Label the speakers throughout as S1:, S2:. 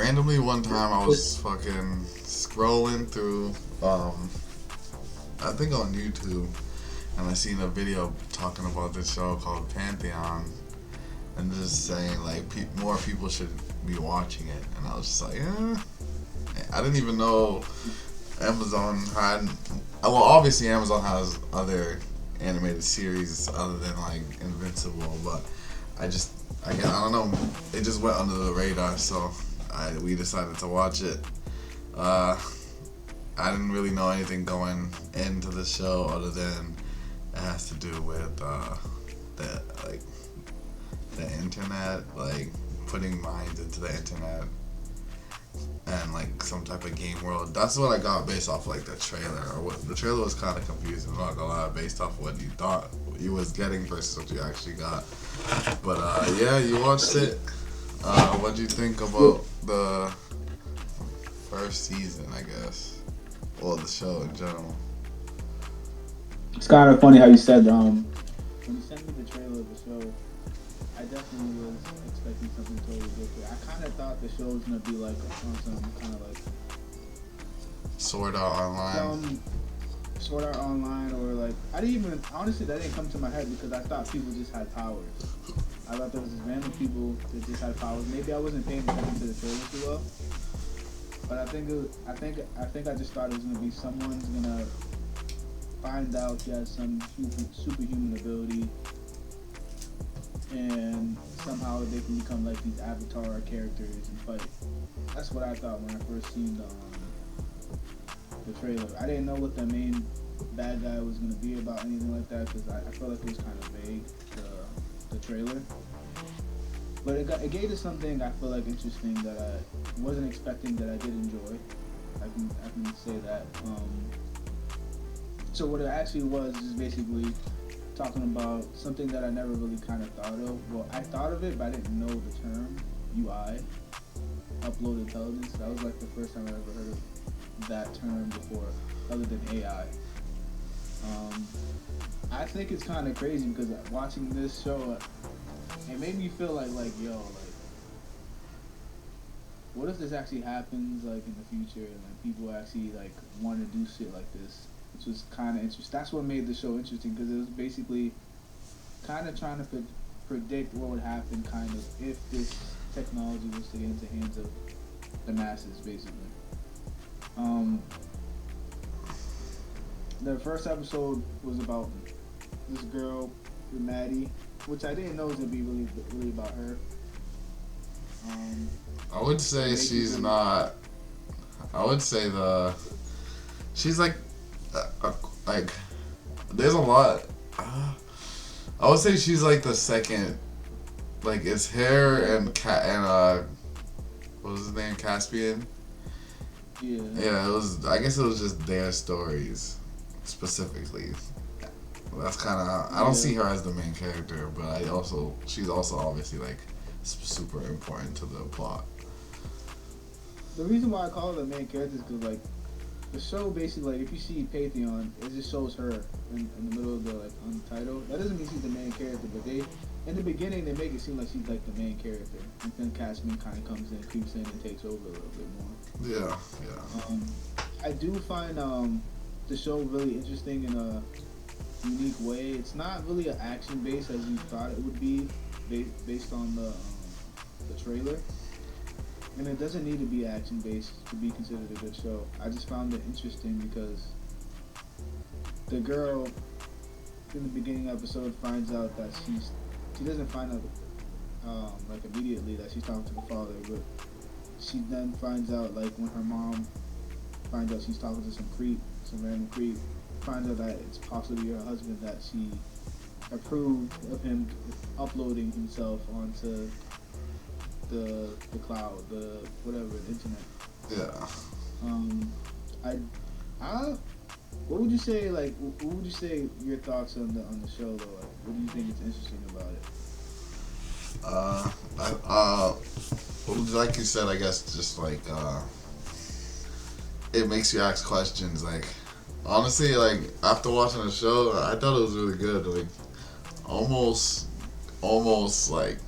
S1: randomly one time I was fucking scrolling through, I think on YouTube, and I seen a video talking about this show called Pantheon, and just saying like more people should be watching it, and I was just like, I didn't even know Amazon had. Well, obviously Amazon has other animated series other than like Invincible, but I don't know, it just went under the radar, so we decided to watch it. I didn't really know anything going into the show other than it has to do with the internet, like putting minds into the internet and like some type of game world. That's what I got based off like the trailer. The trailer was kind of confusing, I'm not gonna lie, based off what you thought you was getting versus what you actually got. But yeah, you watched it. What do you think about the first season, I guess, or the show in general?
S2: It's kind of funny how you said when you sent me the trailer of the show, I definitely was expecting something totally different. I kind of thought the show was gonna be like on some kind of like
S1: Sword Art Online.
S2: Sword Art Online, or like I didn't even honestly that didn't come to my head because I thought people just had powers. I thought there was just random people that just had powers. Maybe I wasn't paying attention to the trailer too well, but I think I just thought it was gonna be someone's gonna find out he has some superhuman ability, and somehow they can become like these avatar characters and fight. That's what I thought when I first seen the trailer. I didn't know what the main bad guy was going to be about, anything like that, because I felt like it was kind of vague, the trailer. But it gave us something I feel like interesting that I wasn't expecting, that I did enjoy. I can say that. So what it actually was is basically talking about something that I never really kind of thought of. Well, I thought of it, but I didn't know the term UI, upload intelligence. That was like the first time I ever heard of that term before, other than AI. I think it's kind of crazy because watching this show, it made me feel like yo, like, what if this actually happens like in the future, and like people actually like want to do shit like this, which was kind of interesting. That's what made the show interesting, because it was basically kind of trying to predict what would happen, kind of, if this technology was to get into the hands of the masses, basically. The first episode was about this girl, Maddie, which I didn't know was gonna be really about her.
S1: I would say she's not. I would say she's like there's a lot. I would say she's like the second. Like it's her and what was his name, Caspian.
S2: Yeah.
S1: Yeah, it was. I guess it was just their stories specifically. That's kind of. I don't see her as the main character, but she's also obviously like super important to the plot.
S2: The reason why I call her the main character is because like the show basically, like, if you see Pantheon, it just shows her in the middle of the like untitled. That doesn't mean she's the main character, but in the beginning they make it seem like she's like the main character, and then Caspian kind of comes in, creeps in, and takes over a little bit more.
S1: Yeah.
S2: I do find the show really interesting in a unique way. It's not really an action based as you thought it would be, based on the trailer, and it doesn't need to be action based to be considered a good show. I just found it interesting because the girl in the beginning episode finds out that she doesn't find out like immediately that she's talking to the father, but she then finds out, like, when her mom finds out she's talking to some random creep, finds out that it's possibly her husband, that she approved of him uploading himself onto the cloud, the internet.
S1: Yeah.
S2: What would you say? Like, what would you say your thoughts on the show though? Like, what do you think is interesting about it?
S1: Like you said, I guess just like it makes you ask questions. Like, honestly, like after watching the show, I thought it was really good. Like, almost like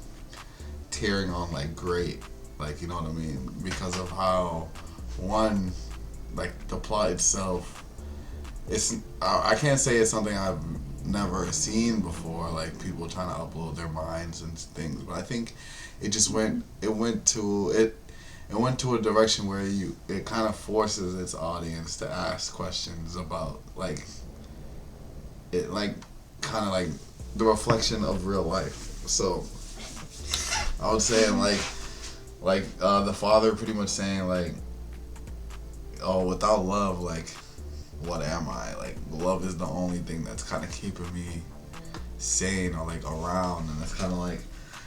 S1: tearing on like great Like, you know what I mean? Because of how, one, like, the plot itself, I can't say it's something I've never seen before, like people trying to upload their minds and things, but I think it just went to a direction where it kind of forces its audience to ask questions about, like, it, like, kind of like the reflection of real life. So I would say, the father pretty much saying, like, oh, without love, like, what am I? Like, love is the only thing that's kind of keeping me sane or, like, around. And it's kind of like,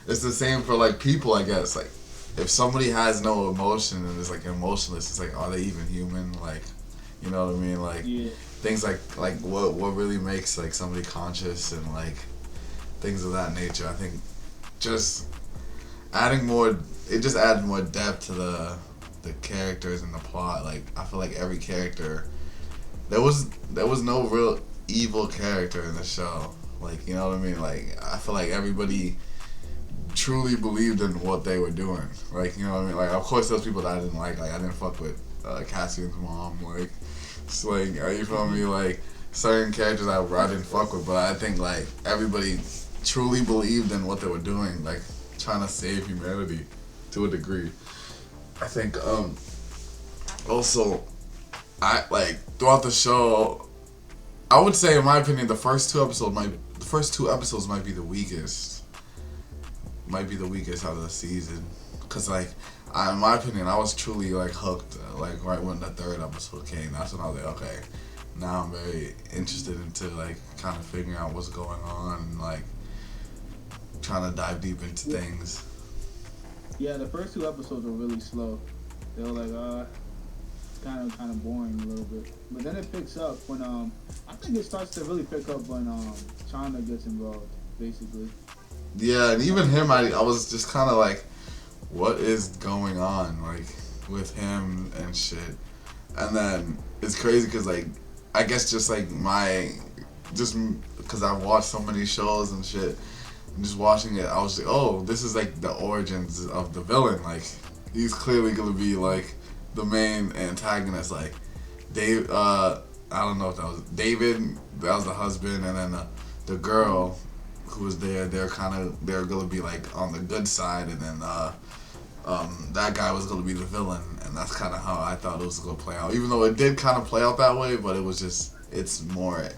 S1: it's the same for, like, people, I guess. Like, if somebody has no emotion and is, like, emotionless, it's like, are they even human? Like, you know what I mean? Like,
S2: Yeah.
S1: things like what really makes, like, somebody conscious and, like, things of that nature. I think just adding more, it just adds more depth to the characters and the plot. Like, I feel like every character, there was no real evil character in the show. Like, you know what I mean? Like, I feel like everybody truly believed in what they were doing. Like, you know what I mean? Like, of course, those people that I didn't like I didn't fuck with Cassian's mom. Like, it's like, are you feel me? Like, certain characters I didn't fuck with, but I think, like, everybody truly believed in what they were doing, like, trying to save humanity to a degree. I think, also, I, like, throughout the show, I would say, in my opinion, the first two episodes might be the weakest. Might be the weakest out of the season. Because, like, in my opinion, I was truly, like, hooked, like, right when the third episode came. That's when I was like, okay, now I'm very interested into, like, kind of figuring out what's going on and, like, trying to dive deep into things.
S2: Yeah, the first two episodes were really slow. They were like, kind of boring a little bit. But then it picks up when I think it starts to really pick up when China gets involved, basically.
S1: Yeah, and even him, I was just kind of like, what is going on, like, with him and shit. And then it's crazy because, like, I guess just like just because I've watched so many shows and shit, and just watching it, I was like, oh, this is like the origins of the villain. Like, he's clearly gonna be like the main antagonist. Like, Dave, I don't know if that was David, that was the husband, and then the girl who was there, they're gonna be like on the good side, and then that guy was gonna be the villain, and that's kind of how I thought it was gonna play out. Even though it did kind of play out that way, but it was just, it's more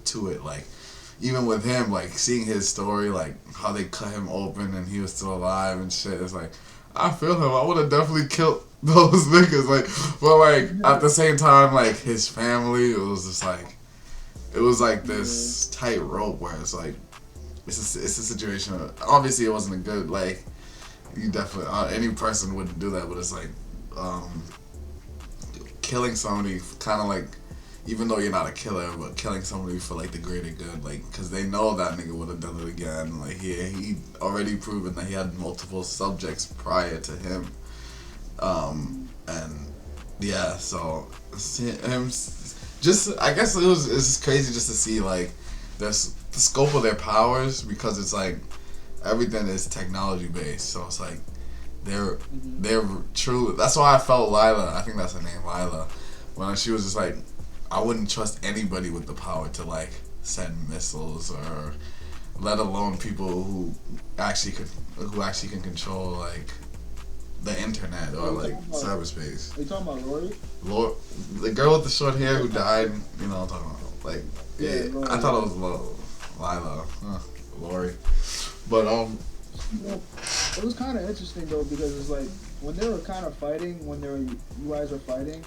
S1: to it. Like, even with him, like, seeing his story, like how they cut him open and he was still alive and shit. It's like, I feel him. I would have definitely killed those niggas. Like, but like at the same time, like his family, it was just like, it was like this tight rope where it's like, it's a situation. Obviously, it wasn't a good, like, you definitely, any person wouldn't do that, but it's like, killing somebody kind of like, even though you're not a killer, but killing somebody for, like, the greater good, like, because they know that nigga would have done it again. Like, he already proven that he had multiple subjects prior to him. And yeah, so him, just, I guess it's just crazy just to see, like, the scope of their powers, because it's like everything is technology based. So it's like they're true. That's why I felt Lila. I think that's her name, Lila. When she was just like, I wouldn't trust anybody with the power to, like, send missiles, or let alone people who actually can control, like, the internet or, like, cyberspace.
S2: Are you talking about Lori?
S1: The girl with the short hair who died. You know what I'm talking about? Like, yeah, Lori. I thought it was Lila, Lori, but
S2: it was kind of interesting though, because it's like when they were kind of fighting, you guys were fighting,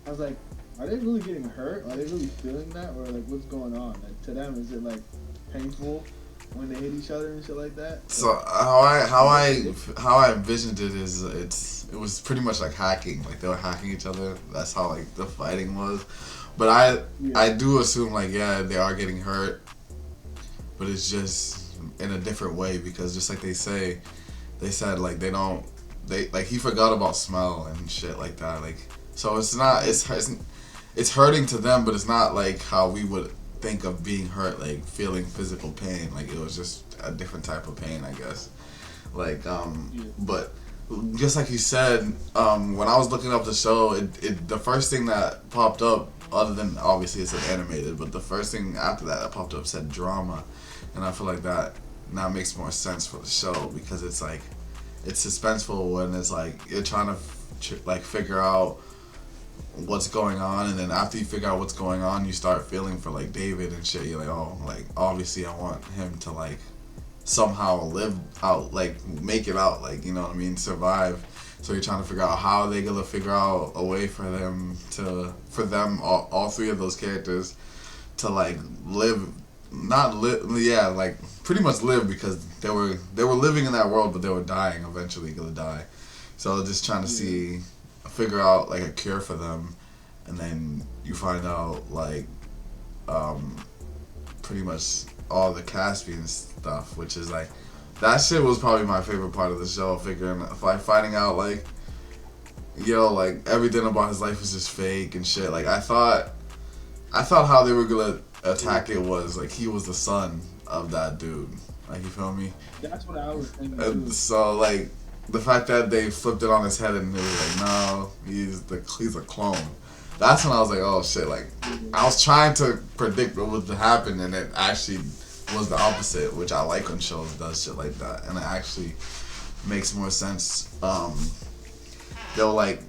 S2: I was like, are they really getting hurt? Are they really feeling that, or like what's going on? Like, to them, is it like painful when they hit each other and shit like that?
S1: So how I envisioned it is it was pretty much like hacking. Like, they were hacking each other. That's how, like, the fighting was. But I do assume, like, yeah, they are getting hurt, but it's just in a different way, because just like they said, like, like, he forgot about smell and shit like that. Like, so it's hurting to them, but it's not like how we would think of being hurt, like feeling physical pain. Like, it was just a different type of pain, I guess. Like, but just like you said, when I was looking up the show, the first thing that popped up, other than obviously it said animated, but the first thing after that popped up said drama, and I feel like that now makes more sense for the show because it's like it's suspenseful when it's like you're trying to like figure out what's going on, and then after you figure out what's going on, you start feeling for like David and shit. You're like, oh, like obviously I want him to like somehow live out, like make it out, like, you know what I mean, survive. So you're trying to figure out how they gonna figure out a way for them to, for them, all three of those characters to like live, not live, yeah, like pretty much live because they were living in that world, but they were dying eventually, gonna die. So just trying to see, figure out like a cure for them, and then you find out like um, pretty much all the Caspian stuff, which is like that shit was probably my favorite part of the show. Finding out like like everything about his life was just fake and shit. Like I thought how they were gonna attack it was like he was the son of that dude. Like you feel me?
S2: That's what I was thinking
S1: And
S2: too.
S1: so like the fact that they flipped it on his head and they were like, no, he's a clone. That's when I was like, oh shit! Like I was trying to predict what would happen, and it actually was the opposite, which I like when shows does shit like that, and it actually makes more sense. They'll make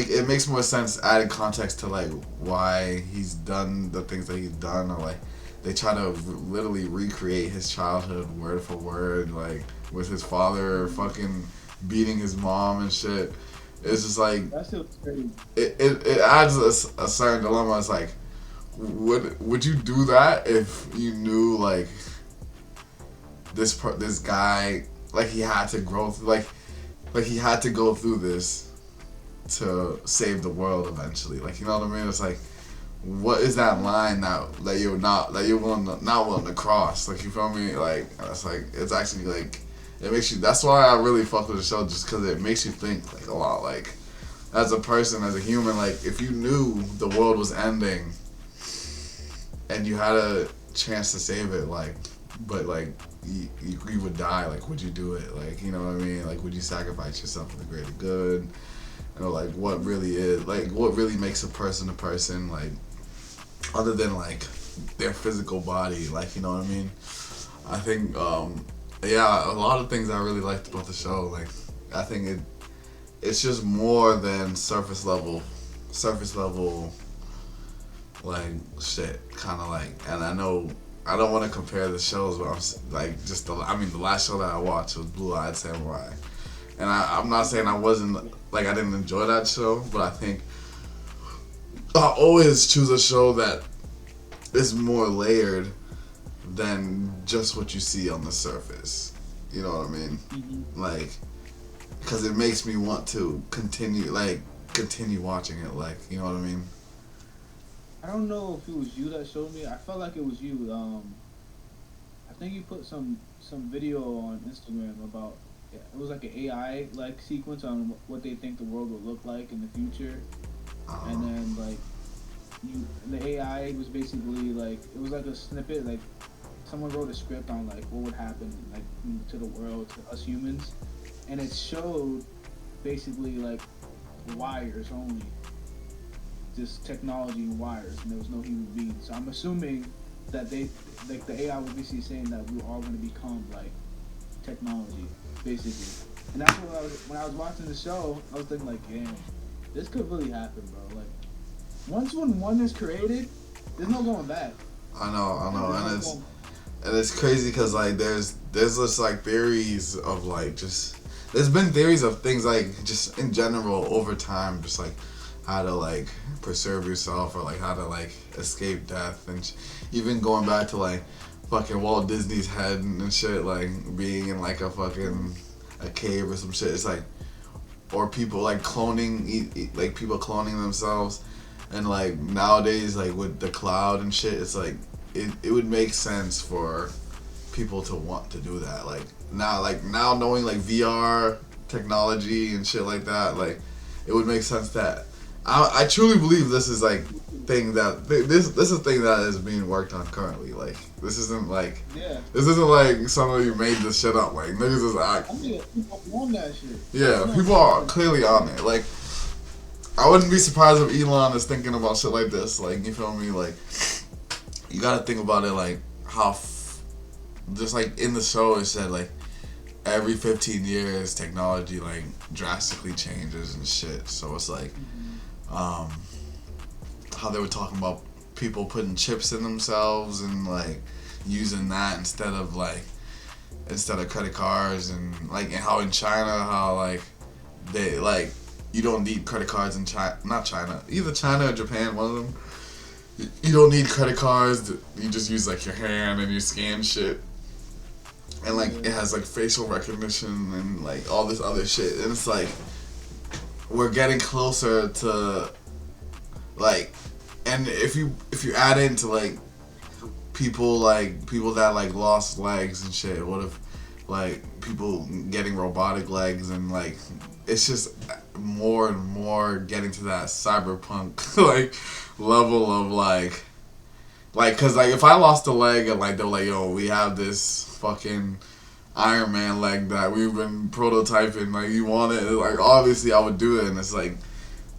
S1: it makes more sense added context to like why he's done the things that he's done, or like they try to literally recreate his childhood word for word, like with his father fucking beating his mom and shit. It's just like
S2: That shit was crazy.
S1: it adds a certain dilemma. It's like, would you do that if you knew like this guy, like he had to grow like he had to go through this to save the world eventually, like, you know what I mean? It's like, what is that line that you're not willing to cross, like, you feel me? Like it's like, it's actually like, it makes you, that's why I really fuck with the show, just because it makes you think like a lot, like as a person, as a human, like if you knew the world was ending and you had a chance to save it, like, but like you would die, like would you do it? Like, you know what I mean? Like would you sacrifice yourself for the greater good? Or like what really is, like what really makes a person, like other than like their physical body, like, you know what I mean? I think yeah, a lot of things I really liked about the show, like I think it's just more than surface level like shit, kind of like. And I know I don't want to compare the shows, but like just the last show that I watched was Blue Eyed Samurai, and I'm not saying I wasn't, like I didn't enjoy that show, but I think I always choose a show that is more layered than just what you see on the surface. You know what I mean?
S2: Mm-hmm.
S1: Like, because it makes me want to continue watching it. Like, you know what I mean?
S2: I don't know if it was you that showed me. I felt like it was you. I think you put some video on Instagram about, yeah, it was like an AI like sequence on what they think the world will look like in the future, and then like the AI was basically like, it was like a snippet, like someone wrote a script on like what would happen like to the world, to us humans, and it showed basically like wires only, just technology and wires, and there was no human being. So I'm assuming that they, like the AI was basically saying that we were all going to become like technology, basically. And that's what when I was watching the show, I was thinking like, damn, this could really happen, bro. Like, when one is created, there's no going back.
S1: I know, and it's crazy because like there's just like theories of like, just there's been theories of things like just in general over time, just like how to like preserve yourself, or like how to like escape death, and even going back to like fucking Walt Disney's head and shit, like being in like a cave or some shit. It's like, or people like cloning, like people cloning themselves, and like nowadays like with the cloud and shit, it's like it would make sense for people to want to do that. Like now knowing like VR technology and shit like that, like it would make sense that I truly believe this is like thing that this is thing that is being worked on currently. Like
S2: Yeah.
S1: this isn't like somebody made this shit up. Like niggas is act.
S2: I mean, people on that shit.
S1: Yeah, people are clearly on it. Like I wouldn't be surprised if Elon is thinking about shit like this. Like you feel me? Like you gotta think about it. Like how just like in the show it said like every 15 years technology like drastically changes and shit. So it's like um, how they were talking about people putting chips in themselves and like using that instead of credit cards, and like and how in China how like they like you don't need credit cards in China, not China, either China or Japan, one of them. You don't need credit cards. You just use like your hand and you scan shit, and like it has like facial recognition and like all this other shit, and it's like we're getting closer to like, and if you add into like people that like lost legs and shit, what if like people getting robotic legs, and like it's just more and more getting to that cyberpunk like level of like cause like if I lost a leg and like they're like, yo, we have this fucking Iron Man leg that we've been prototyping, like you want it, like obviously I would do it. And it's like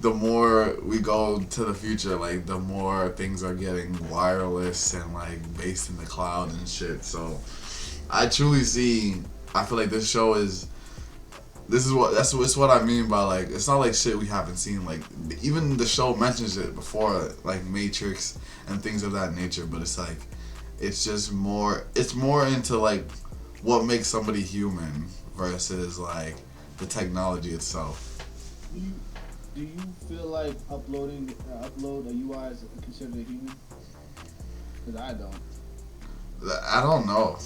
S1: the more we go to the future, like the more things are getting wireless and like based in the cloud and shit. So I truly see, I feel like this show is, it's what I mean by like, it's not like shit we haven't seen. Like even the show mentions it before, like Matrix and things of that nature. But it's like, it's just more, it's more into like what makes somebody human versus like the technology itself.
S2: Do you feel like upload a UI is considered a human? Because I don't.
S1: I don't know,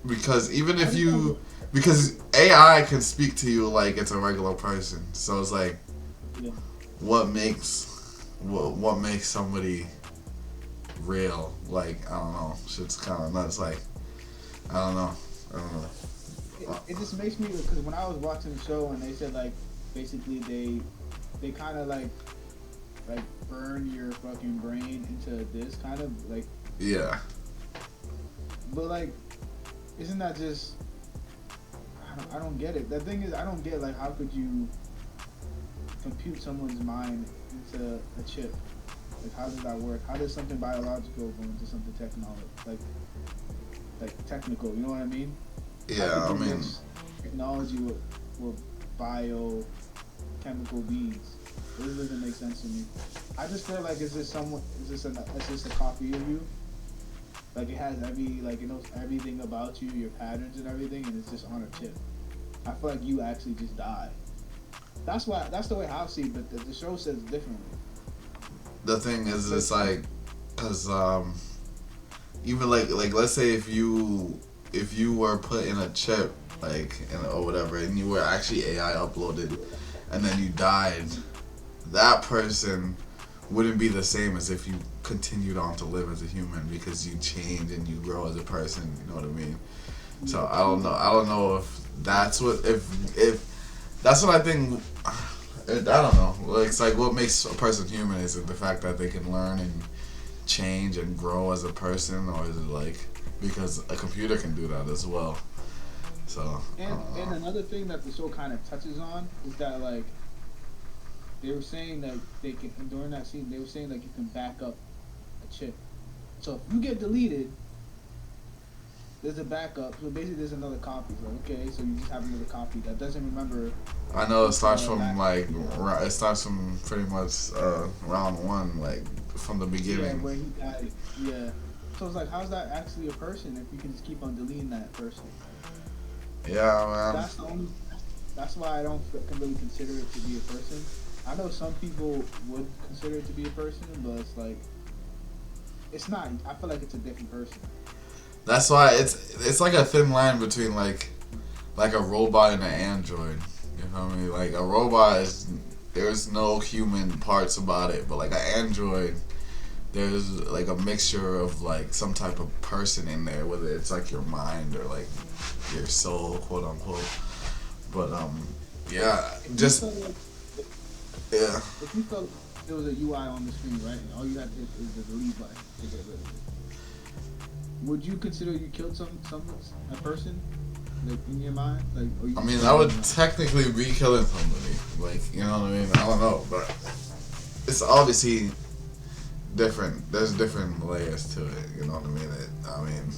S1: because even if you, because AI can speak to you like it's a regular person. So it's like,
S2: Yeah.
S1: what makes somebody real? Like I don't know. Shit's kind of nuts. Like I don't know.
S2: It just makes me, because when I was watching the show and they said like basically they kind of like burn your fucking brain into this kind of like,
S1: Yeah.
S2: but like isn't that just, I don't get it. The thing is, I don't get like how could you compute someone's mind into a chip? Like how does that work? How does something biological go into something technical? You know what I mean?
S1: Yeah, I mean,
S2: technology with biochemical beings. It doesn't make sense to me. I just feel like is this a copy of you? Like it has it knows everything about you, your patterns and everything, and it's just on a chip. I feel like you actually just die. That's the way I see it, but the show says differently.
S1: The thing is, it's like, cause even like let's say if you were put in a chip or whatever, and you were actually AI uploaded, and then you died, that person wouldn't be the same as if you continued on to live as a human, because you change and you grow as a person. You know what I mean? So I don't know if that's what if that's what I think. I don't know. It's like what makes a person human, is it the fact that they can learn and change and grow as a person, or is it like because a computer can do that as well? So
S2: and another thing that the show kind of touches on is that like they were saying that they can, during that scene they were saying like you can back up a chip. So if you get deleted, there's a backup. So basically there's another copy. So okay, so you just have another copy that doesn't remember.
S1: I know it starts from it starts from pretty much round one, like from the beginning.
S2: Yeah, where he died. Yeah. So it's like, how's that actually a person if you can just keep on deleting that person?
S1: Yeah, man.
S2: That's why I don't can really consider it to be a person. I know some people would consider it to be a person, but it's like, it's not. I feel like it's a different person.
S1: That's why it's like a thin line between like a robot and an android. You know what I mean? Like a robot is, there's no human parts about it, but like an android, there's like a mixture of like some type of person in there, whether it's like your mind or like your soul, quote unquote. But yeah, just Yeah.
S2: If you felt there was a UI on the screen, right, and all you had to hit is the delete button to get rid of it, would you consider you killed a person, like in your mind, like, or you
S1: I
S2: just
S1: mean,
S2: killed
S1: I
S2: them
S1: would
S2: in your mind?
S1: technically be killing somebody. Like, you know what I mean? I don't know, but it's obviously different. There's different layers to it. You know what I mean?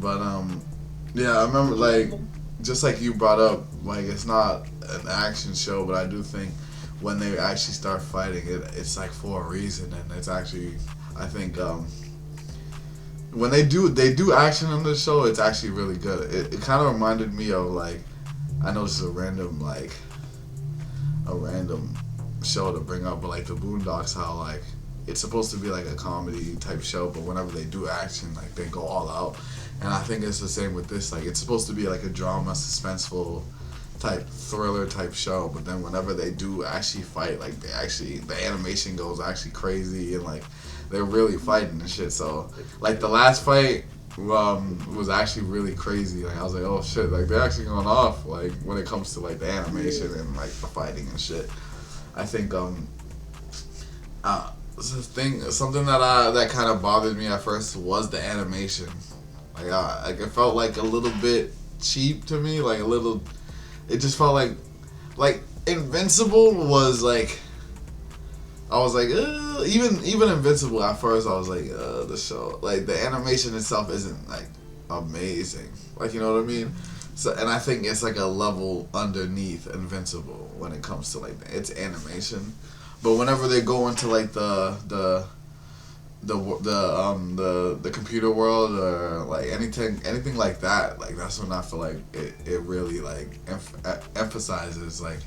S1: But yeah, I remember
S2: Would you
S1: like
S2: ever?
S1: just like you brought up, like it's not an action show, but I do think when they actually start fighting, it's like for a reason, and it's actually I think when they do action in the show, it's actually really good. It kind of reminded me of like I know this is a random show to bring up, but like the Boondocks, how like it's supposed to be like a comedy type show, but whenever they do action, like they go all out. And I think it's the same with this. Like it's supposed to be like a drama, suspenseful type thriller type show, but then whenever they do actually fight, like the animation goes actually crazy and like they're really fighting and shit. So like the last fight was actually really crazy. Like I was like, oh shit, like they're actually going off. Like when it comes to like the animation and like the fighting and shit. I think something that kind of bothered me at first was the animation. Like it felt like a little bit cheap to me. Like a little, it just felt like Invincible was like. I was like, even Invincible at first, I was like, the show, like the animation itself isn't like amazing, like you know what I mean. So, and I think it's like a level underneath Invincible when it comes to like its animation. But whenever they go into like the computer world or like anything like that, like that's when I feel like it really like emphasizes like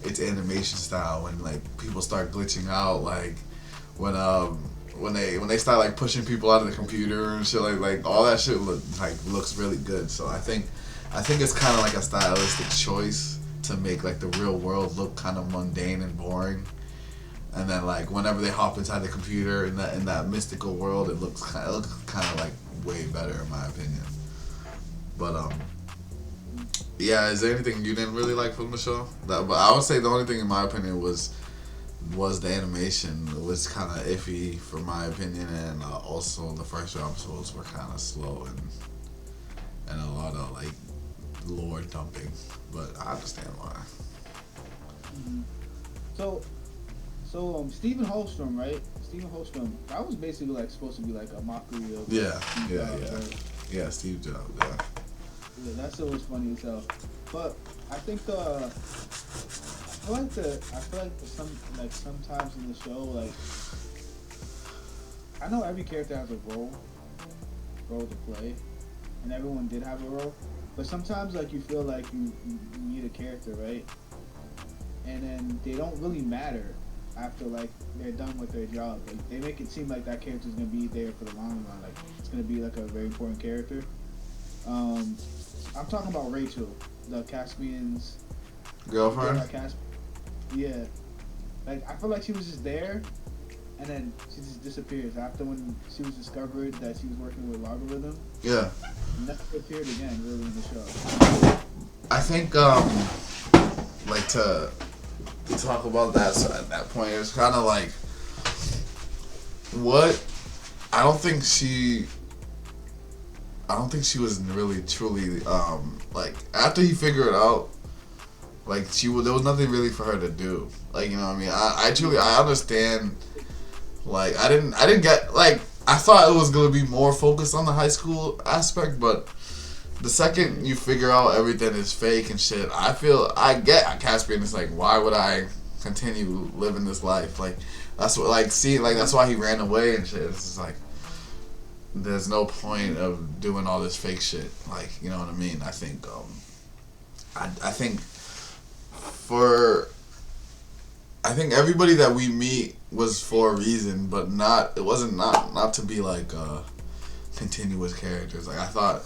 S1: its animation style when like people start glitching out, like when they start like pushing people out of the computer and shit, like all that shit looks really good. So I think it's kind of like a stylistic choice to make like the real world look kind of mundane and boring, and then like whenever they hop inside the computer in that mystical world, it looks kind of like way better in my opinion. But yeah, is there anything you didn't really like from the show? But I would say the only thing in my opinion was the animation. It was kind of iffy for my opinion, and also the first few episodes were kind of slow and a lot of like lore dumping. But I understand why.
S2: Mhm. So, Stephen Holstrom, right? Stephen Holstrom, that was basically like supposed to be like a mockery of
S1: Yeah,
S2: Steve
S1: yeah,
S2: Jobs,
S1: yeah,
S2: right?
S1: yeah. Steve Jobs. Yeah,
S2: Yeah, that shit was funny as hell. But I think I feel like sometimes in the show, like I know every character has a role to play, and everyone did have a role. But sometimes like you feel like you need a character, right? And then they don't really matter after like they're done with their job. Like they make it seem like that character's gonna be there for the long run. Like it's gonna be like a very important character. Um, I'm talking about Rachel, the Caspian's girl
S1: girlfriend.
S2: at Caspian. Yeah, like I feel like she was just there, and then she just disappears after when she was discovered that she was working with logarithm.
S1: Yeah,
S2: Never appeared again, really, in the show.
S1: I think like to talk about that. So at that point, it was kind of like what I don't think she. I don't think she was really truly like after he figured it out, like there was nothing really for her to do. Like you know what I mean? I truly I understand. Like I didn't get like I thought it was gonna be more focused on the high school aspect, but the second you figure out everything is fake and shit, I get Caspian. It's like why would I continue living this life? Like that's what like see like that's why he ran away and shit. It's just like there's no point of doing all this fake shit. Like, you know what I mean? I think for I think everybody that we meet was for a reason, but it wasn't not to be like continuous characters. Like I thought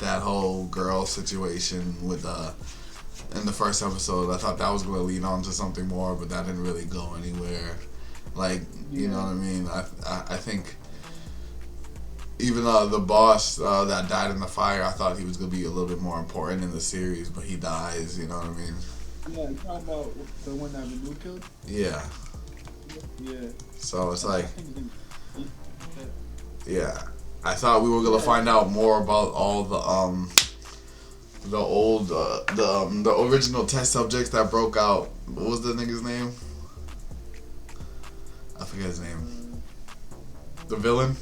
S1: that whole girl situation with in the first episode, I thought that was going to lead on to something more, but that didn't really go anywhere. Like, you know what I mean? I think even the boss that died in the fire, I thought he was gonna be a little bit more important in the series, but he dies. You know what I mean?
S2: Yeah, you talking about the one that Renu killed?
S1: Yeah.
S2: Yeah.
S1: So it's
S2: I
S1: like,
S2: think his name.
S1: yeah. I thought we were gonna
S2: Yeah.
S1: find out more about all the old the original test subjects that broke out. What was the nigga's name? I forget his name.
S2: Uh,
S1: The villain,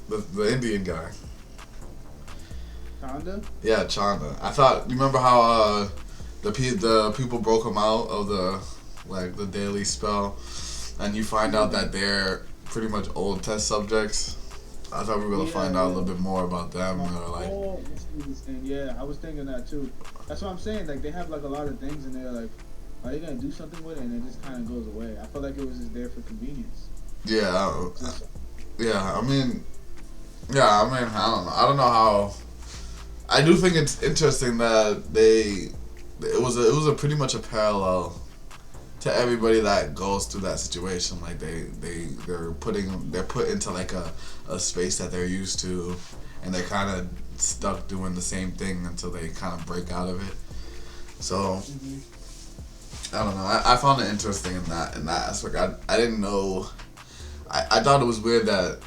S1: the Indian guy.
S2: Chanda.
S1: Yeah, Chanda. I thought. You remember how the people broke him out of the like the daily spell, and you find out that they're pretty much old test subjects. I thought we were gonna
S2: Yeah,
S1: find out a
S2: yeah.
S1: little bit more about them, or like,
S2: Oh, I see what you're saying. Yeah, I was thinking that too. That's what I'm saying. Like they have like a lot of things in there. Like, are they gonna do something with it, and it just kind of goes away? I feel like it was just there for convenience.
S1: yeah,
S2: Just,
S1: yeah. Yeah, I don't know. I don't know how. I do think it's interesting that it was a pretty much a parallel to everybody that goes through that situation. Like they're put into like a space that they're used to, and they're kind of stuck doing the same thing until they kind of break out of it. So I don't know. I found it interesting in that aspect. I didn't know. I thought it was weird that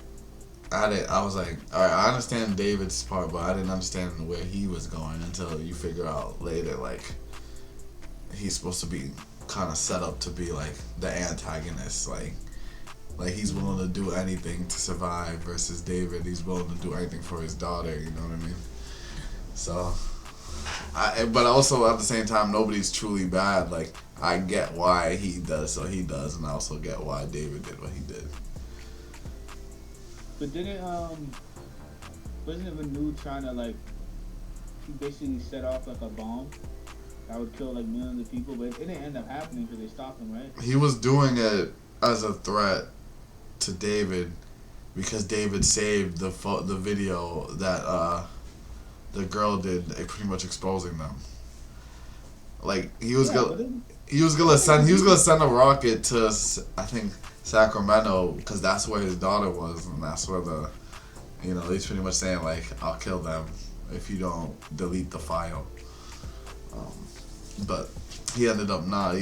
S1: I was like, all right, I understand David's part, but I didn't understand where he was going until you figure out later, like, he's supposed to be kind of set up to be, like, the antagonist. Like he's willing to do anything to survive versus David. He's willing to do anything for his daughter, you know what I mean? So, but also at the same time, nobody's truly bad. Like, I get why he does so he does, and I also get why David did what he did.
S2: but didn't wasn't it Renu trying to like he basically set off like a bomb that would kill like millions of people, but it didn't end up happening because they stopped him, right?
S1: He was doing it as a threat to David because David saved the video that the girl did, pretty much exposing them. Like
S2: Yeah, but then
S1: he was gonna send a rocket to I think Sacramento because that's where his daughter was, and that's where he's pretty much saying like, I'll kill them if you don't delete the file. Um, but he ended up not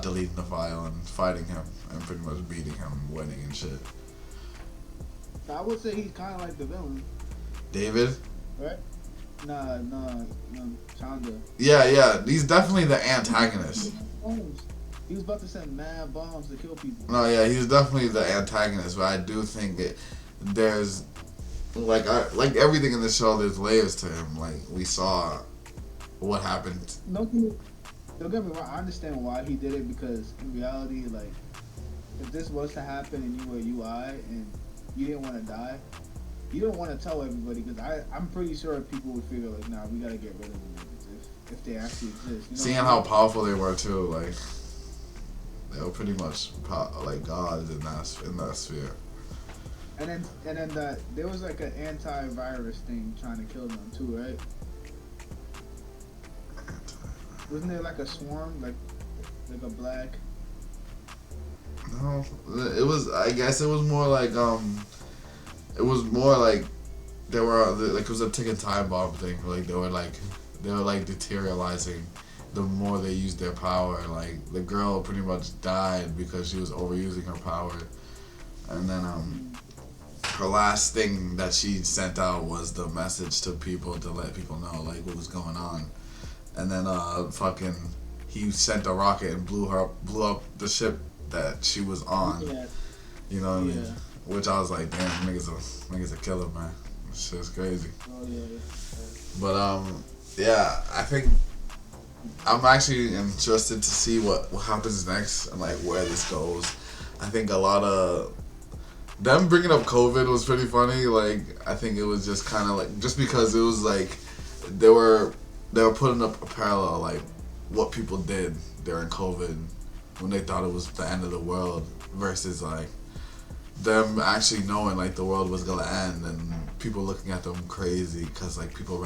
S1: deleting the file and fighting him and pretty much beating him, winning and shit.
S2: I would say he's kind of like the villain,
S1: David.
S2: right? Nah, Chanda.
S1: Yeah, he's definitely the antagonist.
S2: He was about to send mad bombs to kill people.
S1: No, yeah, he's definitely the antagonist, but I do think there's like everything in the show, there's layers to him. Like we saw what happened.
S2: Don't get me wrong. I understand why he did it because in reality, like, if this was to happen and you were UI and you didn't want to die, you don't want to tell everybody because I'm pretty sure people would figure like, nah, we gotta get rid of them if they actually exist. You know
S1: Seeing how powerful they were too, like they were pretty much like gods in that sphere.
S2: And then that there was like an antivirus thing trying to kill them too, right? Wasn't there like a swarm, like a black?
S1: No, it was. I guess it was more like it was more like they were like it was a ticking time bomb thing. Like they were like deteriorizing the more they used their power. Like the girl pretty much died because she was overusing her power, and then her last thing that she sent out was the message to people to let people know like what was going on, and then fucking he sent a rocket and blew up the ship that she was on.
S2: Yeah.
S1: You know what I mean? Which I was like, damn, niggas a killer, man. This shit's crazy.
S2: Oh yeah.
S1: But yeah, I think I'm actually interested to see what happens next and like where this goes. I think a lot of them bringing up COVID was pretty funny. Like I think it was just kind of like just because it was like they were putting up a parallel like what people did during COVID when they thought it was the end of the world versus like them actually knowing like the world was gonna end and people looking at them crazy because like people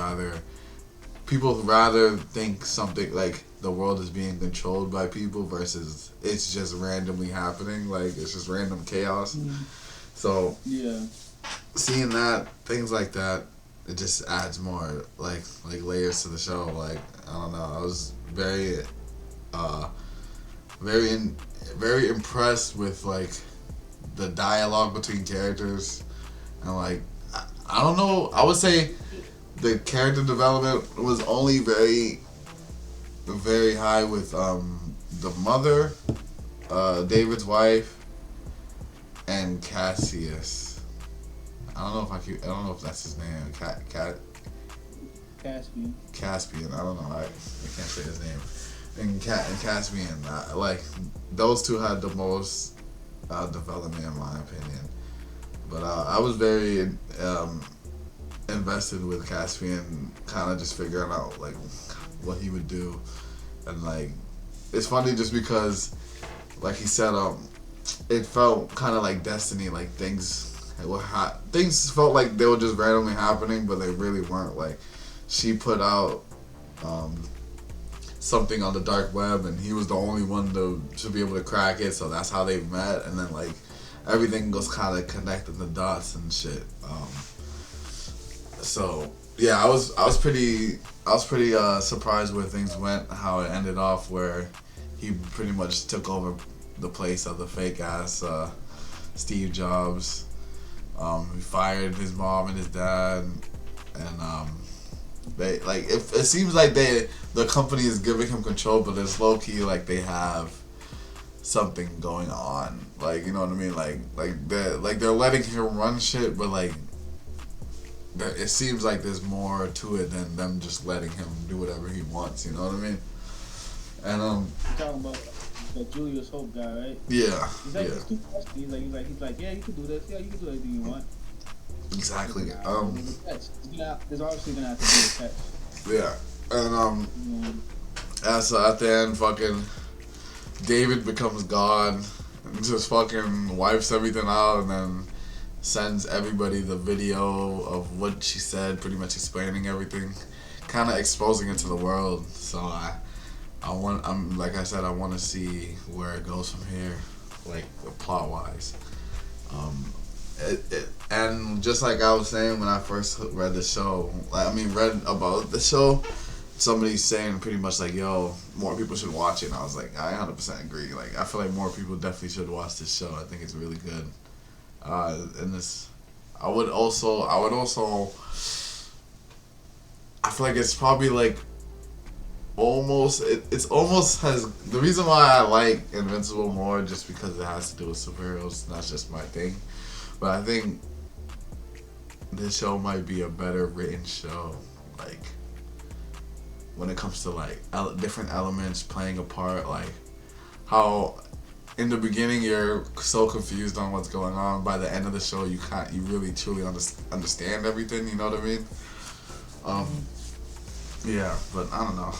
S1: rather think something like the world is being controlled by people versus it's just randomly happening, like it's just random chaos. So
S2: Yeah.
S1: seeing that, things like that, it just adds more like layers to the show. Like I don't know, I was uh very very impressed with like the dialogue between characters and like I don't know. I would say the character development was only very high with the mother, David's wife, and Cassius. I don't know if that's his name.
S2: Caspian.
S1: Caspian. I don't know. I can't say his name. And Caspian. Like those two had the most development in my opinion. But I was very invested with Caspian, kind of just figuring out like what he would do, and like it's funny just because, like he said, it felt kind of like destiny. Like things felt like they were just randomly happening, but they really weren't. Like she put out something on the dark web, and he was the only one to be able to crack it. So that's how they met, and then like everything was kind of connecting the dots and shit. So yeah, I was pretty surprised where things went, how it ended off, where he pretty much took over the place of the fake ass Steve Jobs. He fired his mom and his dad, and they like it seems like the company is giving him control, but it's low key like they have something going on. Like you know what I mean? Like they're letting him run shit, but like it seems like there's more to it than them just letting him do whatever he wants. You know what I mean? And
S2: You're talking about the Julius Hope guy, right?
S1: yeah,
S2: He's like
S1: yeah,
S2: he's too trusty. He's like, yeah, you can do this. Yeah, you can do anything you want.
S1: exactly.
S2: There's obviously gonna have to be a catch.
S1: Yeah, and as at the end, fucking David becomes God and just fucking wipes everything out, and then sends everybody the video of what she said, pretty much explaining everything, kind of exposing it to the world. So I'm like I said, I want to see where it goes from here, like plot wise. And just like I was saying when I first read the show, read about the show, somebody saying pretty much like, yo, more people should watch it. And I was like, I 100% agree. Like, I feel like more people definitely should watch this show. I think it's really good. And this, I would also, I feel like it's probably like it's almost has, the reason why I like Invincible more just because it has to do with superheroes, not just my thing. But I think this show might be a better written show. Like, when it comes to like different elements playing a part, like how in the beginning you're so confused on what's going on. By the end of the show, you really truly understand everything. You know what I mean? Yeah, but I don't know.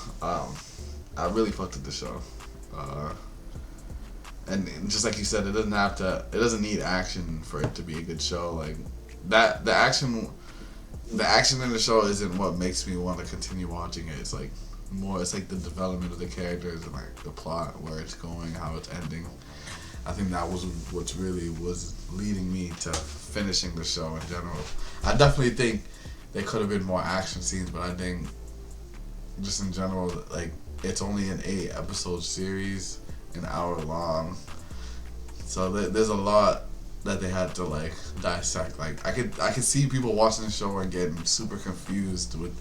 S1: I really fucked with the show, and just like you said, it doesn't need action for it to be a good show. Like that, the action in the show isn't what makes me want to continue watching it. It's like it's like the development of the characters and like the plot, where it's going, how it's ending. I think that was what really was leading me to finishing the show in general. I definitely think there could have been more action scenes, but I think just in general, like it's only an 8-episode series, an hour long, so there's a lot that they had to like dissect. Like I could see people watching the show and getting super confused with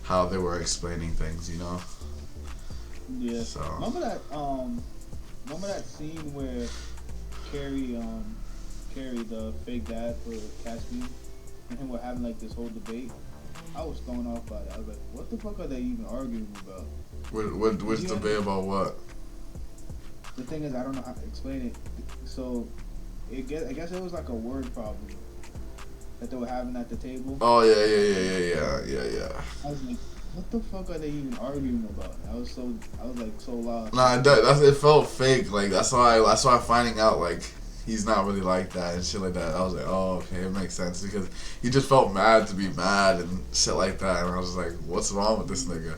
S1: how they were explaining things, you know?
S2: Yeah.
S1: So
S2: Remember that scene where Carrie the fake dad for Caspian and him were having like this whole debate? I was thrown off by that. I was like, what the fuck are they even arguing about?
S1: which debate about what?
S2: The thing is, I don't know how to explain it. So I guess it was like a word problem that they were having at the table.
S1: Oh yeah.
S2: I was like, what the fuck are they even arguing about? I was like so lost.
S1: Nah, it felt fake. Like that's why finding out like he's not really like that and shit like that. I was like, oh okay, it makes sense, because he just felt mad to be mad and shit like that. And I was like, what's wrong with this nigga?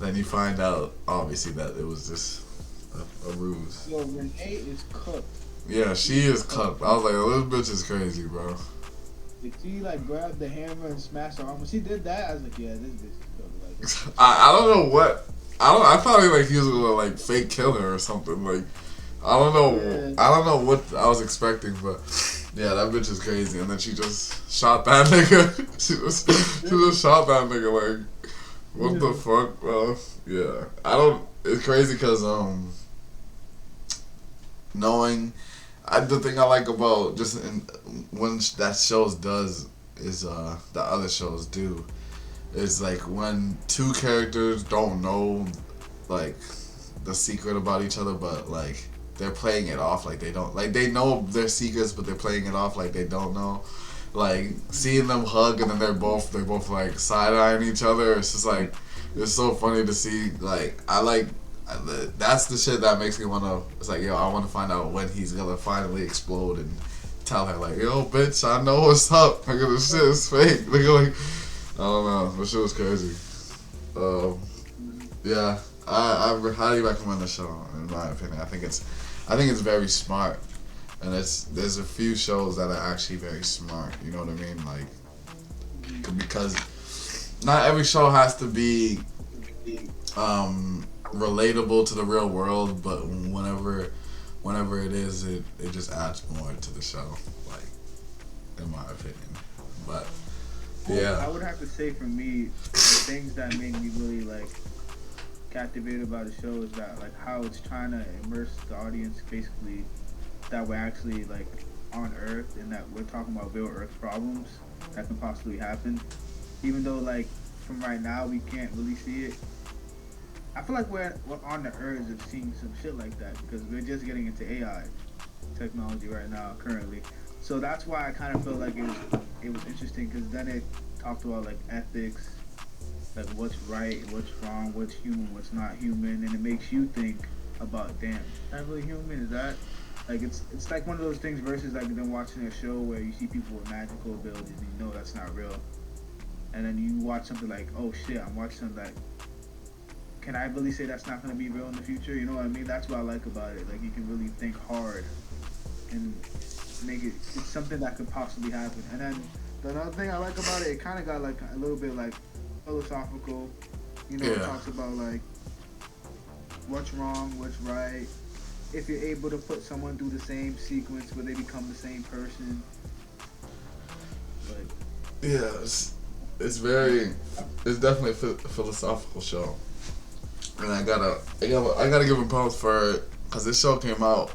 S1: Then you find out obviously that it was just a ruse.
S2: Yo, Renee is cooked.
S1: Yeah, she is cooked. I was like, oh, this bitch is crazy, bro.
S2: Like she like grabbed the hammer and smashed her arm. When she did that, I was like, yeah, this bitch is gonna like.
S1: I don't know what. I thought like he was gonna like fake kill her or something. Like I don't know.
S2: Yeah.
S1: I don't know what I was expecting, but yeah, that bitch is crazy. And then she just shot that nigga. she just shot that nigga. Like what the fuck, bro? Yeah, I don't. It's crazy because knowing. The thing I like about just when that shows does is the other shows do is like when two characters don't know like the secret about each other, but like they're playing it off like they don't, like they know their secrets, but they're playing it off like they don't know. Like seeing them hug and then they're both like side eyeing each other. It's just like it's so funny to see. Like I like that's the shit that makes me wanna. It's like yo, I want to find out when he's gonna finally explode and tell her like yo, bitch, I know what's up. Like this shit is fake. Like I don't know. This shit was crazy. Yeah, I highly recommend the show. In my opinion, I think it's very smart, and there's a few shows that are actually very smart. You know what I mean? Like because not every show has to be relatable to the real world, but whenever it is, it just adds more to the show. Like in my opinion, but. Yeah.
S2: I would have to say for me, the things that make me really like captivated about the show is that like how it's trying to immerse the audience basically that we're actually like on Earth and that we're talking about real Earth problems that can possibly happen. Even though like from right now we can't really see it. I feel like we're on the urge of seeing some shit like that because we're just getting into AI technology right now currently. So that's why I kind of feel like it was interesting because then it talked about like ethics, like what's right, what's wrong, what's human, what's not human, and it makes you think about, damn, is that really human? Is that like it's like one of those things versus like then watching a show where you see people with magical abilities and you know that's not real, and then you watch something like, oh shit, I'm watching something like, can I really say that's not gonna be real in the future? You know what I mean? That's what I like about it. Like you can really think hard and make it's something that could possibly happen. And then the another thing I like about it kind of got like a little bit like philosophical. You know, It talks about like what's wrong, what's right. If you're able to put someone through the same sequence where they become the same person. Like,
S1: yeah, it's definitely a philosophical show, and I gotta give him props for it because this show came out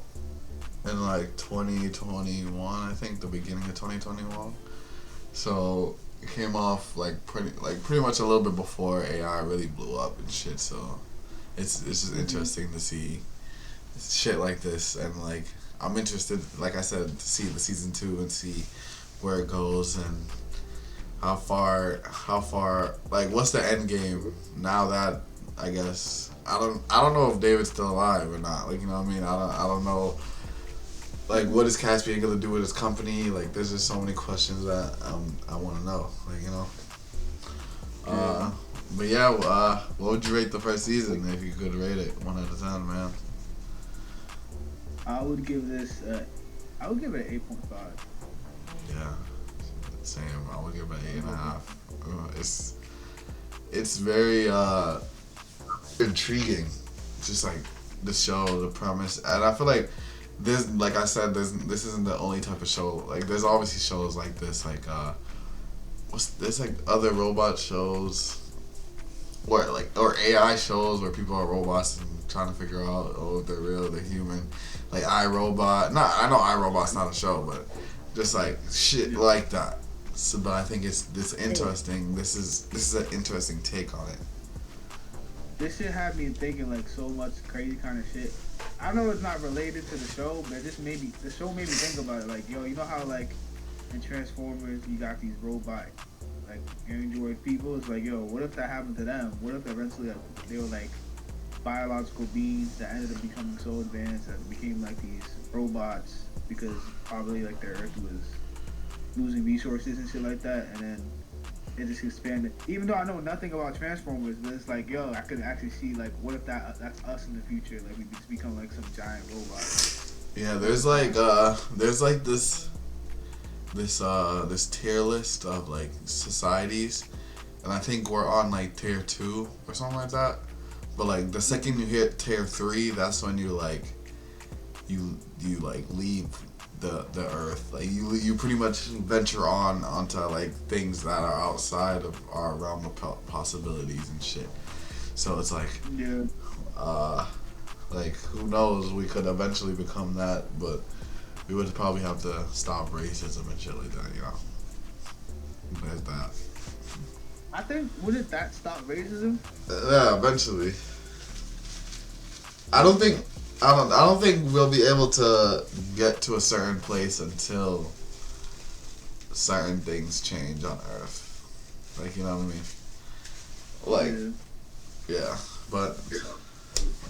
S1: in like 2021, I think, the beginning of 2021. So it came off like pretty much a little bit before AI really blew up and shit. So it's just interesting to see shit like this, and like I'm interested, like I said, to see the season 2 and see where it goes and how far like what's the end game now that I guess I don't know if David's still alive or not. Like you know what I mean? I don't know. Like, what is Caspian gonna do with his company? Like, there's just so many questions that I want to know. Like, you know. But yeah, what would you rate the first season if you could rate it 1 out of 10, man?
S2: I would give this. I would give it an 8.5.
S1: Yeah, same. I would give it an 8.5. It's very intriguing. Just like the show, the premise, and I feel like. Like I said, this isn't the only type of show. Like, there's obviously shows like this, like there's like other robot shows, or AI shows where people are robots and trying to figure out if they're real, or they're human. Like iRobot. I know iRobot's not a show, but just like shit like that. So, but I think it's interesting. This is an interesting take on it.
S2: This shit had me thinking like so much crazy kind of shit. I know it's not related to the show, but the show made me think about it. Like, yo, you know how like in Transformers you got these robot like android people? It's like, yo, what if that happened to them? What if eventually like, they were like biological beings that ended up becoming so advanced that became like these robots because probably like their Earth was losing resources and shit like that, and then it just expanded. Even though I know nothing about Transformers, but it's like, yo, I could actually see like, what if that's us in the future? Like we just become like some giant robot.
S1: Yeah, there's like this. this tier list of like societies, and I think we're on like tier 2 or something like that. But like the second you hit tier 3, that's when you like you like leave the earth. Like you pretty much venture onto like things that are outside of our realm of possibilities and shit. So it's like,
S2: Yeah.
S1: like who knows? We could eventually become that, but we would probably have to stop racism and shit like that. You know, there's that.
S2: I think wouldn't that stop racism?
S1: Yeah, eventually. I don't think I don't think we'll be able to get to a certain place until certain things change on Earth. Like, you know what I mean? Like, yeah. But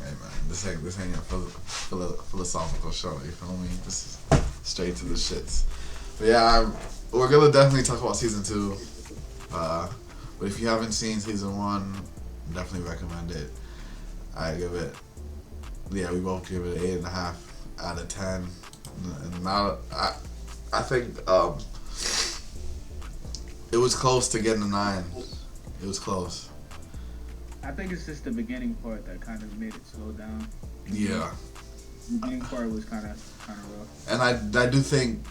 S1: hey man, this ain't a philosophical show. You feel me? This is straight to the shits. But yeah, we're gonna definitely talk about season 2. But if you haven't seen season 1, definitely recommend it. I give it. Yeah, we both give it an 8.5 out of 10. And now I think it was close to getting a 9. It was close.
S2: I think it's just the beginning part that kind of made it slow down.
S1: Yeah.
S2: The beginning part was kind of rough.
S1: And I do think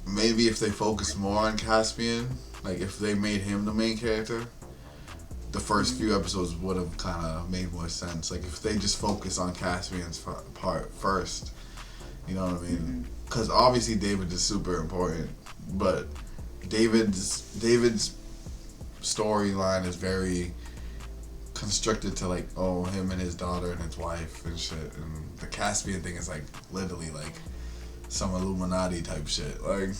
S1: maybe if they focus more on Caspian, like if they made him the main character, the first few episodes would have kind of made more sense. Like if they just focus on Caspian's part first, you know what I mean? Because obviously David is super important, but David's storyline is very constricted to like, oh, him and his daughter and his wife and shit, and the Caspian thing is like literally like some Illuminati type shit. Like,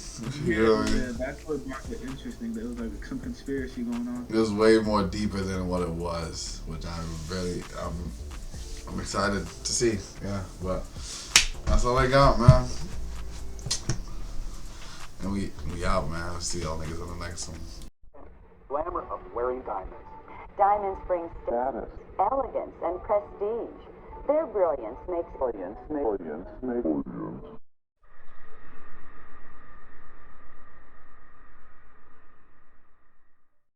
S1: you know what I mean?
S2: Yeah, that's what makes it interesting. There was like some conspiracy going on.
S1: It was way more deeper than what it was, which I'm excited to see. Yeah, but that's all I got, man. And we out, man. I'll see y'all niggas on the next one.
S3: Glamour of wearing diamonds.
S4: Diamonds bring
S3: Status.
S4: elegance and prestige. Their brilliance makes
S3: Brilliance.